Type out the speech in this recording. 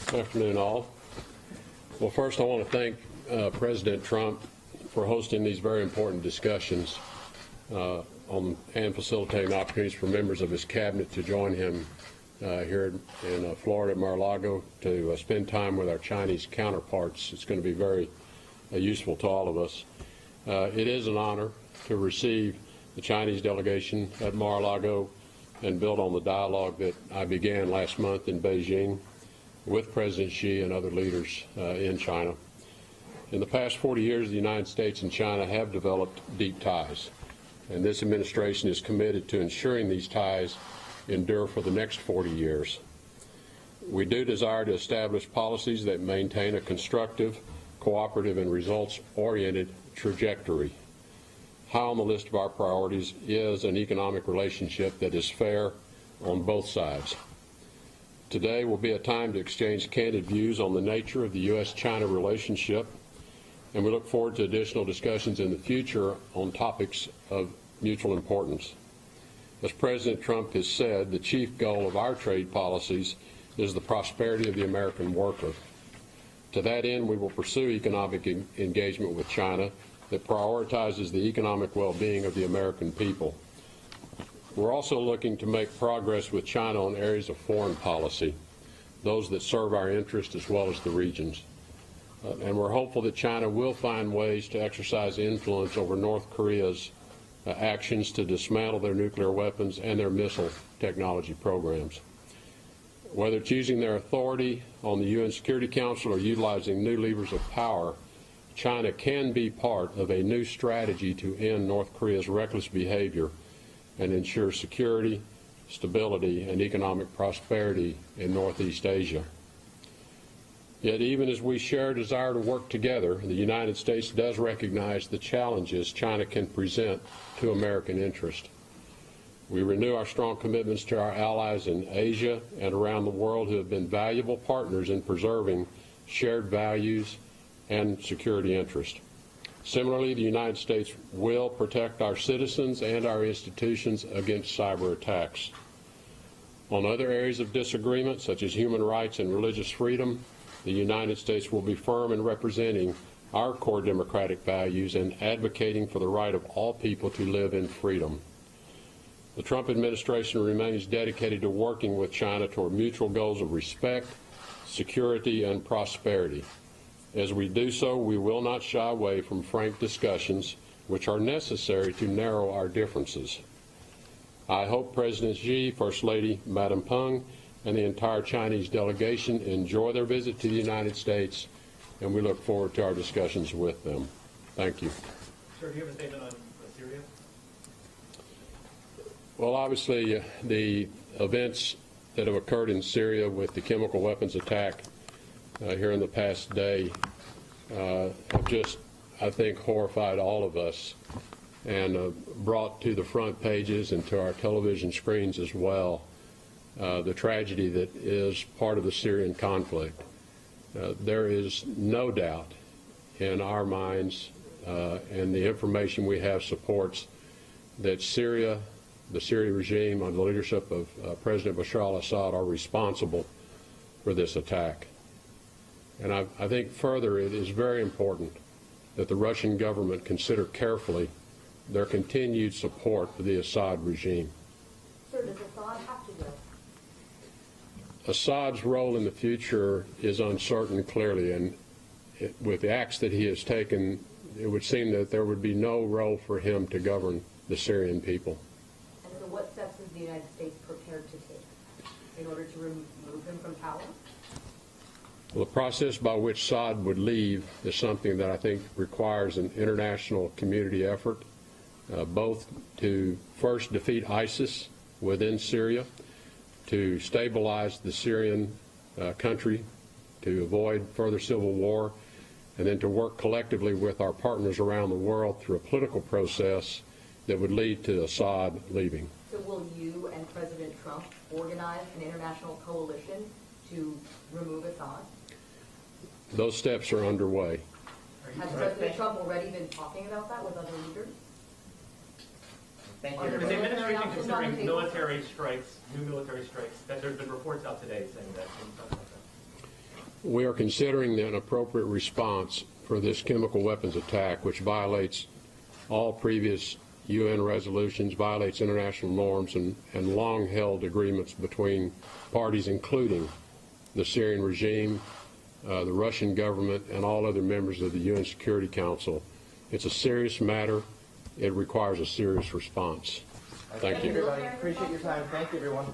Good afternoon, all. Well, first I want to thank President Trump for hosting these very important discussions and facilitating opportunities for members of his cabinet to join him here in Florida at Mar-a-Lago to spend time with our Chinese counterparts. It's going to be very useful to all of us. It is an honor to receive the Chinese delegation at Mar-a-Lago and build on the dialogue that I began last month in Beijing with President Xi and other leaders in China. In the past 40 years, the United States and China have developed deep ties, and this administration is committed to ensuring these ties endure for the next 40 years. We do desire to establish policies that maintain a constructive, cooperative, and results-oriented trajectory. High on the list of our priorities is an economic relationship that is fair on both sides. Today will be a time to exchange candid views on the nature of the U.S.-China relationship, and we look forward to additional discussions in the future on topics of mutual importance. As President Trump has said, the chief goal of our trade policies is the prosperity of the American worker. To that end, we will pursue economic engagement with China that prioritizes the economic well-being of the American people. We're also looking to make progress with China on areas of foreign policy, those that serve our interests as well as the region's. And we're hopeful that China will find ways to exercise influence over North Korea's actions to dismantle their nuclear weapons and their missile technology programs. Whether it's using their authority on the UN Security Council or utilizing new levers of power, China can be part of a new strategy to end North Korea's reckless behavior and ensure security, stability, and economic prosperity in Northeast Asia. Yet even as we share a desire to work together, the United States does recognize the challenges China can present to American interest. We renew our strong commitments to our allies in Asia and around the world who have been valuable partners in preserving shared values and security interests. Similarly, the United States will protect our citizens and our institutions against cyber attacks. On other areas of disagreement, such as human rights and religious freedom, the United States will be firm in representing our core democratic values and advocating for the right of all people to live in freedom. The Trump administration remains dedicated to working with China toward mutual goals of respect, security, and prosperity. As we do so, we will not shy away from frank discussions which are necessary to narrow our differences. I hope President Xi, First Lady Madam Peng, and the entire Chinese delegation enjoy their visit to the United States, and we look forward to our discussions with them. Thank you. Sir, do you have a statement on Syria? Well, obviously, the events that have occurred in Syria with the chemical weapons attack here in the past day have just, I think, horrified all of us and brought to the front pages and to our television screens as well the tragedy that is part of the Syrian conflict. There is no doubt in our minds, and the information we have supports, that Syria, the Syrian regime under the leadership of President Bashar al-Assad, are responsible for this attack. And I think further it is very important that the Russian government consider carefully their continued support for the Assad regime. Sir, does Assad have to go? Assad's role in the future is uncertain, clearly, and with the acts that he has taken, it would seem that there would be no role for him to govern the Syrian people. And so what steps is the United States prepared to take in order to remove him from power? Well, the process by which Assad would leave is something that I think requires an international community effort, both to first defeat ISIS within Syria, to stabilize the Syrian country, to avoid further civil war, and then to work collectively with our partners around the world through a political process that would lead to Assad leaving. So will you and President Trump organize an international coalition to remove Assad? Those steps are underway. Has President Trump already been talking about that with other leaders? Thank you. Is the administration considering military strikes, new military strikes? That there's been reports out today saying that. We are considering an appropriate response for this chemical weapons attack, which violates all previous UN resolutions, violates international norms, and long-held agreements between parties, including the Syrian regime, the Russian government, and all other members of the UN Security Council. It's a serious matter. It requires a serious response. Thank you. Everybody, appreciate your time. Thank you, everyone.